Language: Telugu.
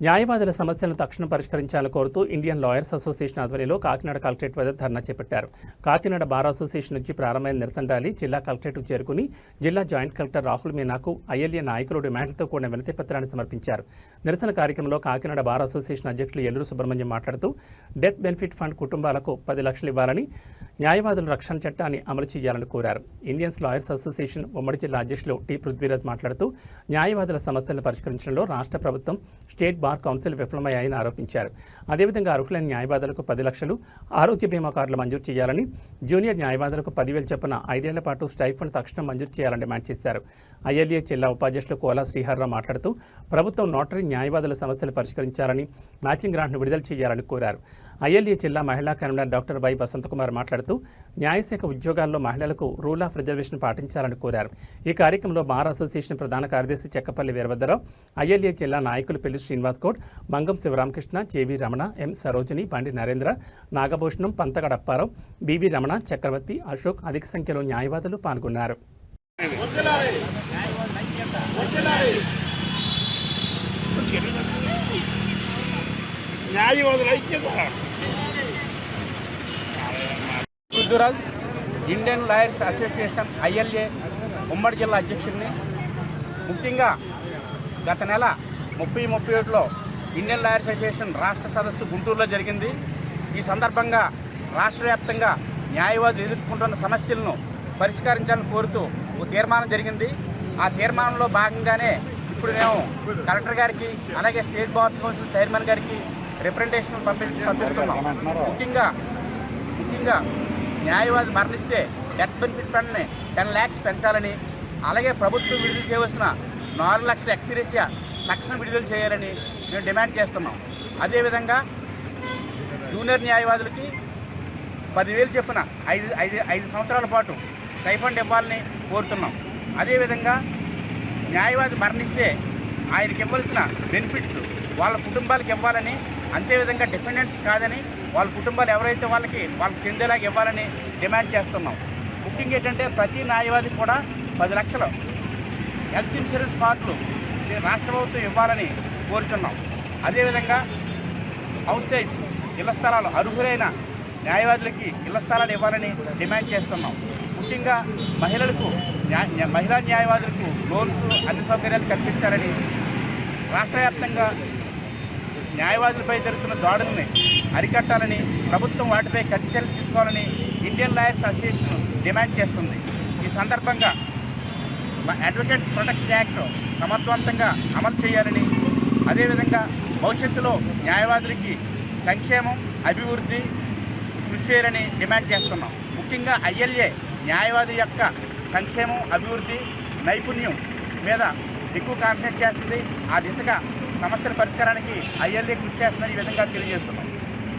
న్యాయవాదుల సమస్యలను తక్షణం పరిష్కరించాలని కోరుతూ ఇండియన్ లాయర్స్ అసోసియేషన్ ఆధ్వర్యంలో కాకినాడ కలెక్టరేట్ వద్ద ధర్నా చేపట్టారు. కాకినాడ బార్ అసోసియేషన్ నుంచి ప్రారంభమైన నిరసన ర్యాలీ జిల్లా కలెక్టరేట్కు చేరుకుని జిల్లా జాయింట్ కలెక్టర్ రాహుల్ మీనాకు ఐఎల్ఏ నాయకులు డిమాండ్లతో కూడిన వినతి పత్రాన్ని సమర్పించారు. నిరసన కార్యక్రమంలో కాకినాడ బార్ అసోసియేషన్ అధ్యక్షులు ఎల్లూరు సుబ్రహ్మణ్యం మాట్లాడుతూ డెత్ బెనిఫిట్ ఫండ్ కుటుంబాలకు 10 లక్షలు ఇవ్వాలని, న్యాయవాదుల రక్షణ చట్టాన్ని అమలు చేయాలని కోరారు. ఇండియన్ లాయర్స్ అసోసియేషన్ ఉమ్మడి జిల్లా అధ్యక్షులు టి పృథ్వీరాజ్ మాట్లాడుతూ న్యాయవాదుల సమస్యలను పరిష్కరించడంలో రాష్ట్ర ప్రభుత్వం, స్టేట్ బార్ కౌన్సిల్ విఫలమయ్యాయని ఆరోపించారు. అదేవిధంగా అర్హులైన న్యాయవాదులకు 10 లక్షలు ఆరోగ్య బీమా కార్డులు మంజూరు చేయాలని, జూనియర్ న్యాయవాదులకు 10,000 చొప్పున 5 ఏళ్ల పాటు స్టైఫండ్ తక్షణం మంజూరు చేయాలని డిమాండ్ చేశారు. ఐఎల్ఏ జిల్లా ఉపాధ్యక్షులు కోలా శ్రీహర్రావు మాట్లాడుతూ ప్రభుత్వం నోటరీ న్యాయవాదుల సమస్యలు పరిష్కరించాలని, మ్యాచింగ్ గ్రాంట్ను విడుదల చేయాలని కోరారు. ఐఎల్ఏ జిల్లా మహిళా కన్వీనర్ డాక్టర్ వై వసంతకుమార్ మాట్లాడుతూ న్యాయశాఖ ఉద్యోగాల్లో మహిళలకు రూల్ ఆఫ్ రిజర్వేషన్ పాటించాలని కోరారు. ఈ కార్యక్రమంలో బార్ అసోసియేషన్ ప్రధాన కార్యదర్శి చెక్కపల్లి వీరభద్రరావు, ఐఎల్ఏ జిల్లా నాయకులు పెళ్లి శ్రీనివాస్ గౌడ్, మంగం శివరామకృష్ణ, జేవీ రమణ, ఎం సరోజిని, బండి నరేంద్ర, నాగభూషణం, పంతగడ అప్పారావు, బివి రమణ, చక్రవర్తి, అశోక్ అధిక సంఖ్యలో న్యాయవాదులు పాల్గొన్నారు. Prithviraj, Indian lawyers association ILA ఉమ్మడి జిల్లా అధ్యక్షుడిని. ముఖ్యంగా గత నెల 30-31లో ఇండియన్ లాయర్స్ అసోసియేషన్ రాష్ట్ర సదస్సు గుంటూరులో జరిగింది. ఈ సందర్భంగా రాష్ట్ర వ్యాప్తంగా న్యాయవాదులు ఎదుర్కొంటున్న సమస్యలను పరిష్కరించాలని కోరుతూ ఒక తీర్మానం జరిగింది. ఆ తీర్మానంలో భాగంగానే ఇప్పుడు మేము కలెక్టర్ గారికి, అలాగే స్టేట్ బార్ కౌన్సిల్ చైర్మన్ గారికి రిప్రజెంటేషన్ పంపిస్తున్నాం. ముఖ్యంగా న్యాయవాది మరణిస్తే డెత్ బెనిఫిట్ ఫండ్ని 10 lakhs పెంచాలని, అలాగే ప్రభుత్వం విడుదల చేయవలసిన 4 లక్షల ఎక్స్గ్రేషియా తక్షణం విడుదల చేయాలని మేము డిమాండ్ చేస్తున్నాం. అదేవిధంగా జూనియర్ న్యాయవాదులకి 10,000 చొప్పున 5 సంవత్సరాల పాటు స్టైఫండ్ ఇవ్వాలని కోరుతున్నాం. అదేవిధంగా న్యాయవాది మరణిస్తే ఆయనకి ఇవ్వాల్సిన బెనిఫిట్స్ వాళ్ళ కుటుంబాలకు ఇవ్వాలని, అంతేవిధంగా డిపెండెంట్స్ కాదని వాళ్ళ కుటుంబాలు ఎవరైతే వాళ్ళకి చెందేలాగా ఇవ్వాలని డిమాండ్ చేస్తున్నాం. ముఖ్యంగా ఏంటంటే ప్రతి న్యాయవాదికి కూడా 10 లక్షలు హెల్త్ ఇన్సూరెన్స్ కార్డులు రాష్ట్ర ప్రభుత్వం ఇవ్వాలని కోరుతున్నాం. అదేవిధంగా హౌస్ సైట్స్, ఇళ్ల స్థలాలు, అర్హులైన న్యాయవాదులకి ఇళ్ల స్థలాలు ఇవ్వాలని డిమాండ్ చేస్తున్నాం. ముఖ్యంగా మహిళా న్యాయవాదులకు లోన్స్, అన్ని సౌకర్యాలు కల్పించాలని, రాష్ట్ర వ్యాప్తంగా న్యాయవాదులపై జరుగుతున్న దాడుల్ని అరికట్టాలని, ప్రభుత్వం వాటిపై కఠిన చర్యలు తీసుకోవాలని ఇండియన్ లాయర్స్ అసోసియేషన్ డిమాండ్ చేస్తుంది. ఈ సందర్భంగా అడ్వకేట్స్ ప్రొటెక్షన్ యాక్ట్ సమర్థవంతంగా అమలు చేయాలని, అదేవిధంగా భవిష్యత్తులో న్యాయవాదులకి సంక్షేమం, అభివృద్ధి కృషి చేయాలని డిమాండ్ చేస్తున్నాం. ముఖ్యంగా ఐఎల్ఏ న్యాయవాది యొక్క సంక్షేమం, అభివృద్ధి, నైపుణ్యం మీద ఎక్కువ కాన్సన్ట్రేట్ చేస్తుంది. ఆ దిశగా సమస్యల పరిష్కారానికి ఐఎల్ఏ కృషి చేస్తుందని ఈ విధంగా తెలియజేస్తున్నాం.